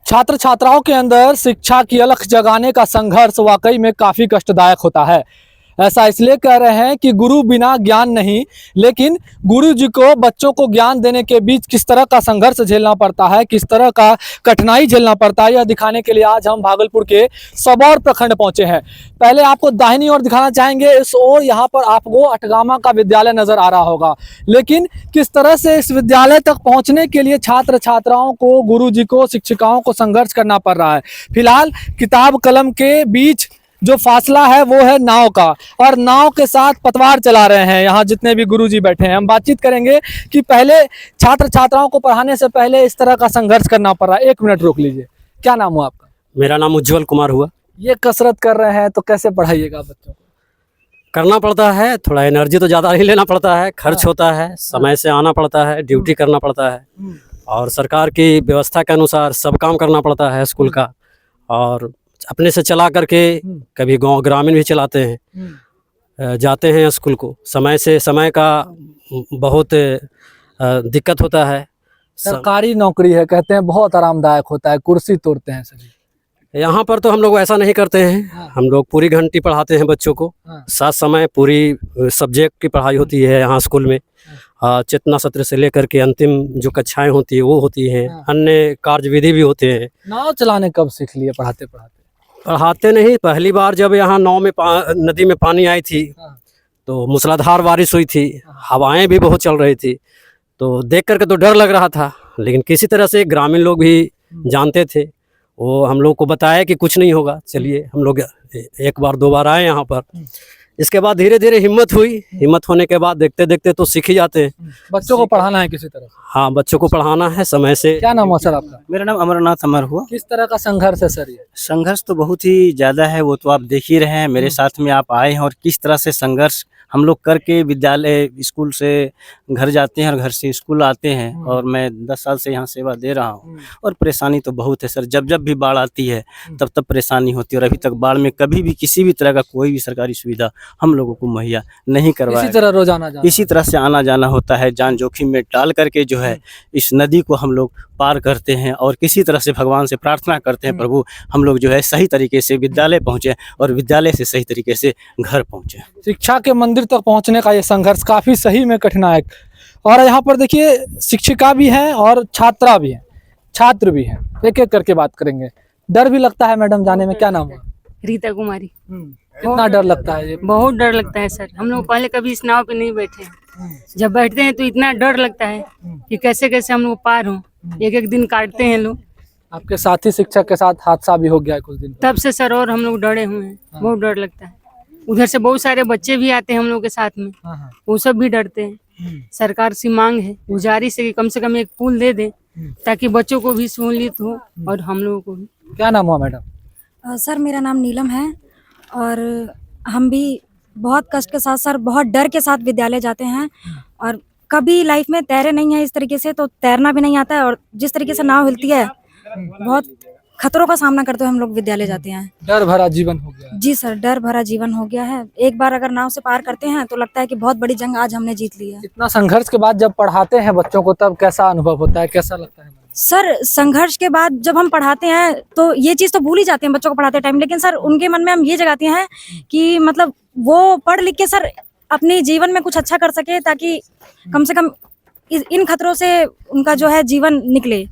छात्र छात्राओं के अंदर शिक्षा की अलख जगाने का संघर्ष वाकई में काफ़ी कष्टदायक होता है। ऐसा इसलिए कह रहे हैं कि गुरु बिना ज्ञान नहीं, लेकिन गुरु जी को बच्चों को ज्ञान देने के बीच किस तरह का संघर्ष झेलना पड़ता है, किस तरह का कठिनाई झेलना पड़ता है, यह दिखाने के लिए आज हम भागलपुर के सबौर प्रखंड पहुंचे हैं। पहले आपको दाहिनी ओर दिखाना चाहेंगे, इस ओर यहाँ पर आपको अठगामा का विद्यालय नजर आ रहा होगा। लेकिन किस तरह से इस विद्यालय तक पहुँचने के लिए छात्र छात्राओं को, गुरु जी को, शिक्षिकाओं को संघर्ष करना पड़ रहा है। फिलहाल किताब कलम के बीच जो फासला है वो है नाव का, और नाव के साथ पतवार चला रहे हैं यहाँ जितने भी गुरुजी बैठे हैं। हम बातचीत करेंगे कि पहले छात्र छात्राओं को पढ़ाने से पहले इस तरह का संघर्ष करना पड़ रहा है। एक मिनट रोक लीजिए, क्या नाम हुआ आपका? मेरा नाम उज्जवल कुमार हुआ। ये कसरत कर रहे हैं तो कैसे पढ़ाइएगा बच्चों को? करना पड़ता है, थोड़ा एनर्जी तो ज़्यादा ही लेना पड़ता है, खर्च होता है, समय से आना पड़ता है, ड्यूटी करना पड़ता है, और सरकार की व्यवस्था के अनुसार सब काम करना पड़ता है स्कूल का, और अपने से चला करके कभी गांव ग्रामीण भी चलाते हैं, जाते हैं स्कूल को। समय से, समय का बहुत दिक्कत होता है। सरकारी नौकरी है, कहते हैं बहुत आरामदायक होता है, कुर्सी तोड़ते हैं सभी। यहाँ पर तो हम लोग ऐसा नहीं करते हैं। हम लोग पूरी घंटी पढ़ाते हैं बच्चों को। 7 समय पूरी सब्जेक्ट की पढ़ाई होती है यहाँ स्कूल में। चेतना सत्र से लेकर के अंतिम जो कक्षाएं होती है वो होती हैं, अन्य कार्यविधि भी होते हैं। नाव चलाने कब सीख लिए पढ़ाते पढ़ाते? पढ़ाते नहीं, पहली बार जब यहाँ नाव में नदी में पानी आई थी तो मूसलाधार बारिश हुई थी, हवाएं भी बहुत चल रही थी, तो देख करके तो डर लग रहा था। लेकिन किसी तरह से ग्रामीण लोग भी जानते थे, वो हम लोग को बताया कि कुछ नहीं होगा। चलिए, हम लोग एक बार 2 बार आए यहाँ पर। इसके बाद धीरे धीरे हिम्मत हुई। हिम्मत होने के बाद देखते देखते तो सीख ही जाते हैं। बच्चों को पढ़ाना है किसी तरह? हाँ, बच्चों को पढ़ाना है समय से। क्या नाम हुआ सर आपका? मेरा नाम अमरनाथ अमर हुआ। किस तरह का संघर्ष है सर ये? संघर्ष तो बहुत ही ज़्यादा है, वो तो आप देख ही रहे हैं। मेरे साथ में आप आए हैं और किस तरह से संघर्ष हम लोग करके विद्यालय स्कूल से घर जाते हैं और घर से स्कूल आते हैं। और मैं 10 साल से यहाँ सेवा दे रहा हूँ, और परेशानी तो बहुत है सर। जब जब भी बाढ़ आती है तब तब परेशानी होती है, और अभी तक बाढ़ में कभी भी किसी भी तरह का कोई भी सरकारी सुविधा हम लोगों को मुहैया नहीं करवाया। इसी तरह रोजाना इसी तरह से आना जाना होता है, जान जोखिम में डाल करके जो है इस नदी को हम लोग पार करते हैं, और किसी तरह से भगवान से प्रार्थना करते हैं, प्रभु हम लोग जो है सही तरीके से विद्यालय पहुँचे और विद्यालय से सही तरीके से घर पहुँचे। शिक्षा के मंदिर तक पहुंचने का ये संघर्ष काफी सही में कठिनायक। और यहाँ पर देखिए, शिक्षिका भी हैं और छात्रा भी हैं, छात्र भी हैं। एक एक करके बात करेंगे। डर भी लगता है मैडम जाने में? क्या नाम है? रीता कुमारी। कितना डर लगता है ये? बहुत डर लगता है सर। हम लोग पहले कभी इस नाव पे नहीं बैठे, जब बैठते हैं तो इतना डर लगता है कि कैसे कैसे हम लोग पार हों। एक एक दिन काटते हैं लोग। आपके साथी शिक्षक के साथ हादसा भी हो गया है कुछ दिन तब से सर और हम लोग डरे हुए हैं, बहुत डर लगता है। उधर से बहुत सारे बच्चे भी आते हैं हम लोग के साथ में, वो सब भी डरते हैं। सरकार से मांग है, गुजारिश है कि कम से कम एक पुल दे दें ताकि बच्चों को भी सहूलियत हो और हम लोगों को भी। क्या नाम हुआ मैडम? सर मेरा नाम नीलम है, और हम भी बहुत कष्ट के साथ सर, बहुत डर के साथ विद्यालय जाते हैं। और कभी लाइफ में तैरे नहीं है इस तरीके से, तो तैरना भी नहीं आता है, और जिस तरीके से नाव हिलती है बहुत खतरों का सामना करते हुए हम लोग विद्यालय जाते हैं। डर भरा जीवन हो गया? जी सर, डर भरा जीवन हो गया है। एक बार अगर नाव से पार करते हैं तो लगता है कि बहुत बड़ी जंग आज हमने जीत ली है। इतना संघर्ष के बाद जब पढ़ाते हैं बच्चों को तब कैसा अनुभव होता है, कैसा लगता है? सर संघर्ष के बाद जब हम पढ़ाते हैं तो ये चीज़ तो भूल ही जाते हैं बच्चों को पढ़ाते टाइम, लेकिन सर उनके मन में हम ये जगाते हैं कि मतलब वो पढ़ लिख के सर अपने जीवन में कुछ अच्छा कर सके, ताकि कम से कम इन खतरों से उनका जो है जीवन निकले।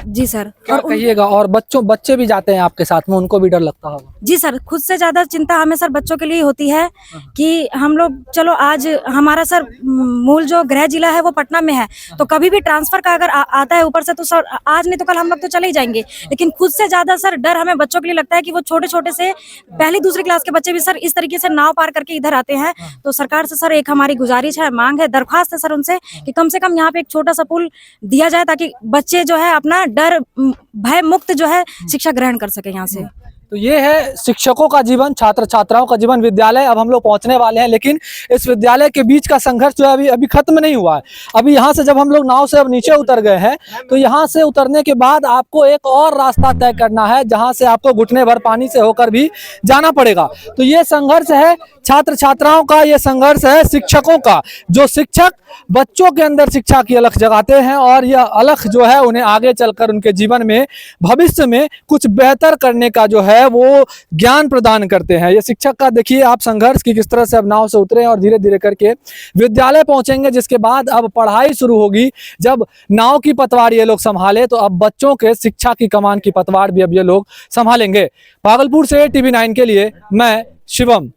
जी सर। क्या कहिएगा? और बच्चे भी जाते हैं आपके साथ में, उनको भी डर लगता होगा? जी सर, खुद से ज्यादा चिंता हमें सर बच्चों के लिए होती है कि हम लोग, चलो आज हमारा सर मूल जो गृह जिला है वो पटना में है, तो कभी भी ट्रांसफर का अगर आता है ऊपर से तो सर आज नहीं तो कल हम लोग तो चले ही जाएंगे। लेकिन खुद से ज्यादा सर डर हमें बच्चों के लिए लगता है कि वो छोटे छोटे से पहली दूसरी क्लास के बच्चे भी सर इस तरीके से नाव पार करके इधर आते हैं। तो सरकार से सर एक हमारी गुजारिश है, मांग है, दरख्वास्त है सर उनसे कि कम से कम यहाँ पे एक छोटा सा पुल दिया जाए, ताकि बच्चे जो है अपना डर भय मुक्त जो है शिक्षा ग्रहण कर सके यहाँ से। तो ये है शिक्षकों का जीवन, छात्र छात्राओं का जीवन। विद्यालय अब हम लोग पहुंचने वाले हैं, लेकिन इस विद्यालय के बीच का संघर्ष जो है अभी खत्म नहीं हुआ है। अभी यहाँ से जब हम लोग नाव से अब नीचे उतर गए हैं, तो यहाँ से उतरने के बाद आपको एक और रास्ता तय करना है, जहाँ से आपको घुटने भर पानी से होकर भी जाना पड़ेगा। तो ये संघर्ष है छात्र छात्राओं का, ये संघर्ष है शिक्षकों का। जो शिक्षक बच्चों के अंदर शिक्षा की अलख जगाते हैं और यह अलख जो है उन्हें आगे चलकर उनके जीवन में, भविष्य में कुछ बेहतर करने का जो है वो ज्ञान प्रदान करते हैं। ये शिक्षक का देखिए आप संघर्ष की किस तरह से अब नाव से उतरे और धीरे धीरे करके विद्यालय पहुंचेंगे, जिसके बाद अब पढ़ाई शुरू होगी। जब नाव की पतवार ये लोग संभाले, तो अब बच्चों के शिक्षा की कमान की पतवार भी अब ये लोग संभालेंगे। भागलपुर से TV9 के लिए मैं शिवम।